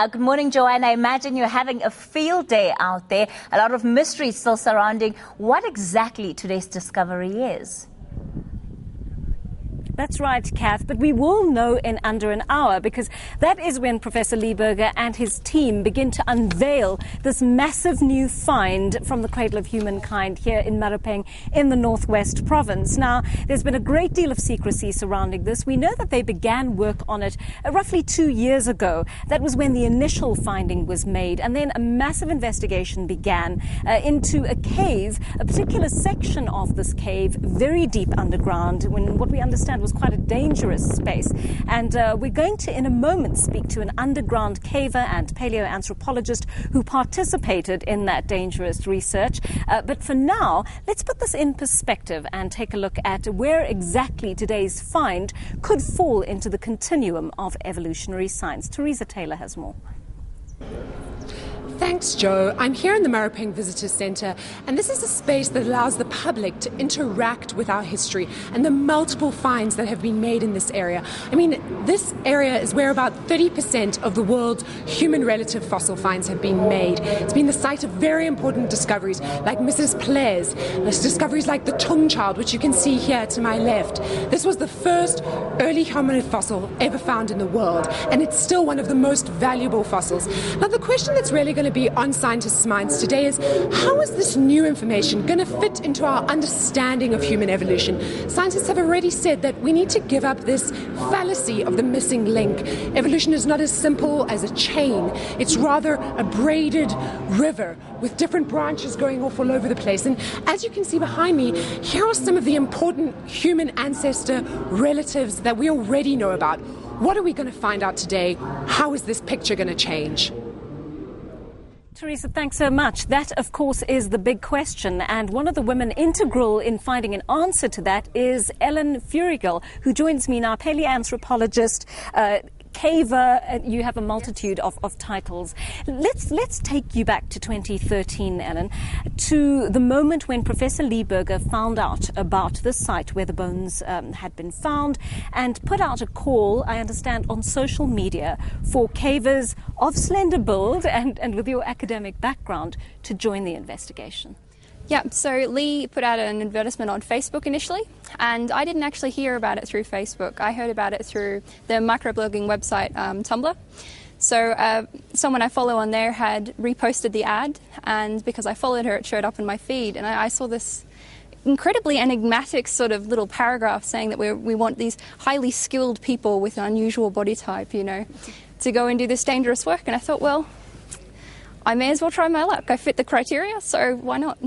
Good morning, Joanne. I imagine you're having a field day out there. A lot of mystery still surrounding what exactly today's discovery is. That's right, Kath, but we will know in under an hour, because that is when Professor Lieberger and his team begin to unveil this massive new find from the cradle of humankind here in Maropeng in the Northwest Province. Now, there's been a great deal of secrecy surrounding this. We know that they began work on it roughly 2 years ago. That was when the initial finding was made, and then a massive investigation began into a cave, a particular section of this cave, very deep underground, when what we understand was quite a dangerous space. And we're going to, in a moment, speak to an underground caver and paleoanthropologist who participated in that dangerous research. But for now, let's put this in perspective and take a look at where exactly today's find could fall into the continuum of evolutionary science. Teresa Taylor has more. Thanks, Joe. I'm here in the Maropeng Visitor Centre, and this is a space that allows the public to interact with our history and the multiple finds that have been made in this area. I mean, this area is where about 30% of the world's human relative fossil finds have been made. It's been the site of very important discoveries like Mrs. Plez, discoveries like the Tung Child, which you can see here to my left. This was the first early hominid fossil ever found in the world, and it's still one of the most valuable fossils. Now, the question that's really going to be on scientists' minds today is, how is this new information going to fit into our understanding of human evolution? Scientists have already said that we need to give up this fallacy of the missing link. Evolution is not as simple as a chain. It's rather a braided river with different branches going off all over the place. And as you can see behind me, here are some of the important human ancestor relatives that we already know about. What are we going to find out today? How is this picture going to change? Teresa, thanks so much. That, of course, is the big question. And one of the women integral in finding an answer to that is Ellen Furigel, who joins me now, paleoanthropologist, caver. You have a multitude of titles. Let's take you back to 2013, Ellen, to the moment when Professor Lieberger found out about the site where the bones had been found and put out a call, I understand, on social media for cavers of slender build and with your academic background to join the investigation. Yeah, so Lee put out an advertisement on Facebook initially, and I didn't actually hear about it through Facebook. I heard about it through the microblogging website Tumblr. So someone I follow on there had reposted the ad, and because I followed her, it showed up in my feed, and I saw this incredibly enigmatic sort of little paragraph saying that we want these highly skilled people with an unusual body type, you know, to go and do this dangerous work. And I thought, well, I may as well try my luck. I fit the criteria, so why not?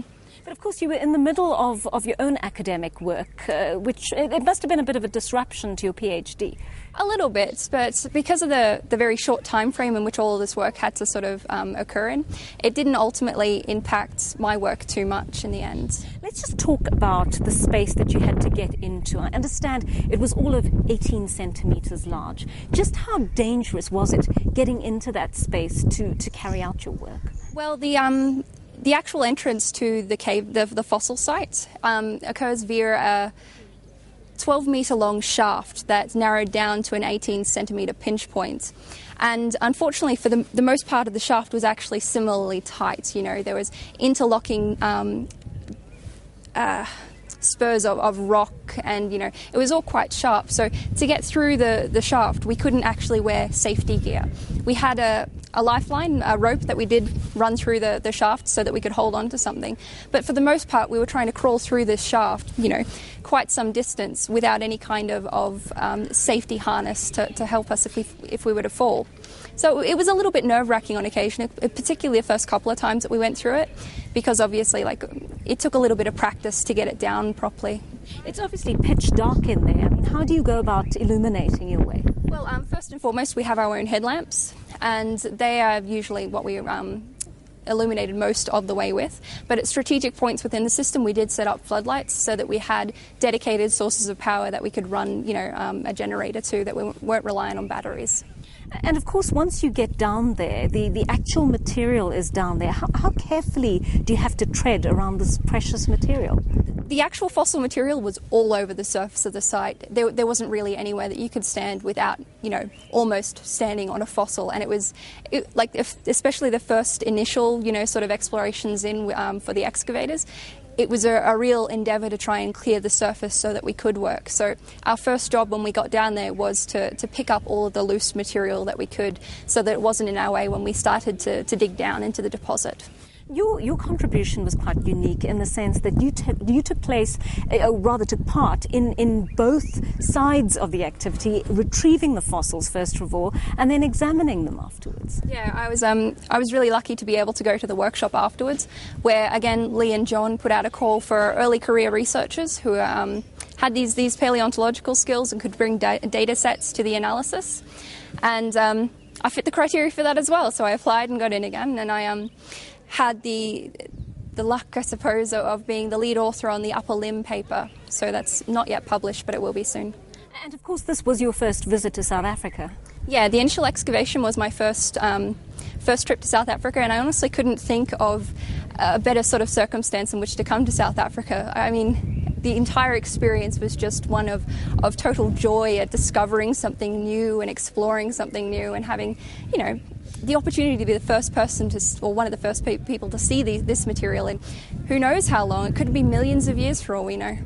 But of course you were in the middle of your own academic work, which it must have been a bit of a disruption to your PhD. A little bit, but because of the very short time frame in which all of this work had to sort of occur in, it didn't ultimately impact my work too much in the end. Let's just talk about the space that you had to get into. I understand it was all of 18 centimeters large. Just how dangerous was it getting into that space to carry out your work? Well, the actual entrance to the cave, the fossil site, occurs via a 12-metre long shaft that's narrowed down to an 18-centimetre pinch point. And unfortunately, for the most part of the shaft was actually similarly tight. You know, there was interlocking spurs of rock, and, you know, it was all quite sharp. So to get through the shaft, we couldn't actually wear safety gear. We had a lifeline, a rope that we did run through the shaft so that we could hold on to something. But for the most part, we were trying to crawl through this shaft, you know, quite some distance without any kind of safety harness to help us if we were to fall. So it was a little bit nerve-wracking on occasion, particularly the first couple of times that we went through it, because obviously, like, it took a little bit of practice to get it down properly. It's obviously pitch dark in there. I mean, how do you go about illuminating your way? Well, first and foremost, we have our own headlamps, and they are usually what we illuminated most of the way with. But at strategic points within the system, we did set up floodlights so that we had dedicated sources of power that we could run, you know, a generator to, that we weren't reliant on batteries. And of course, once you get down there, the actual material is down there. How carefully do you have to tread around this precious material? The actual fossil material was all over the surface of the site. There wasn't really anywhere that you could stand without, almost standing on a fossil. And especially the first initial, sort of explorations for the excavators, it was a real endeavour to try and clear the surface so that we could work. So our first job when we got down there was to pick up all of the loose material that we could so that it wasn't in our way when we started to dig down into the deposit. Your contribution was quite unique in the sense that you took part in both sides of the activity, retrieving the fossils first of all, and then examining them afterwards. Yeah, I was really lucky to be able to go to the workshop afterwards, where again Lee and John put out a call for early career researchers who had these paleontological skills and could bring data sets to the analysis, and I fit the criteria for that as well. So I applied and got in again, and I had the luck, I suppose, of being the lead author on the upper limb paper. So that's not yet published, but it will be soon. And of course, this was your first visit to South Africa. Yeah, the initial excavation was my first trip to South Africa, and I honestly couldn't think of a better sort of circumstance in which to come to South Africa. I mean, the entire experience was just one of total joy at discovering something new and exploring something new and having, the opportunity to be the first person or one of the first people to see this material in who knows how long. It could be millions of years for all we know.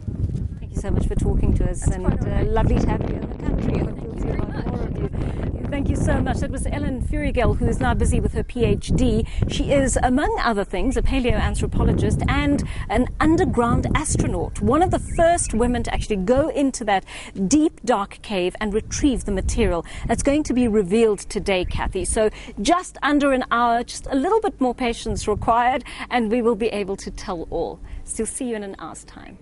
Thank you so much for talking to us. That's and lovely to have you in the country. Thank you very much. Thank you so much. That was Ellen Furigel, who is now busy with her PhD. She is, among other things, a paleoanthropologist and an underground astronaut, one of the first women to actually go into that deep, dark cave and retrieve the material. That's going to be revealed today, Kathy. So just under an hour, just a little bit more patience required, and we will be able to tell all. So see you in an hour's time.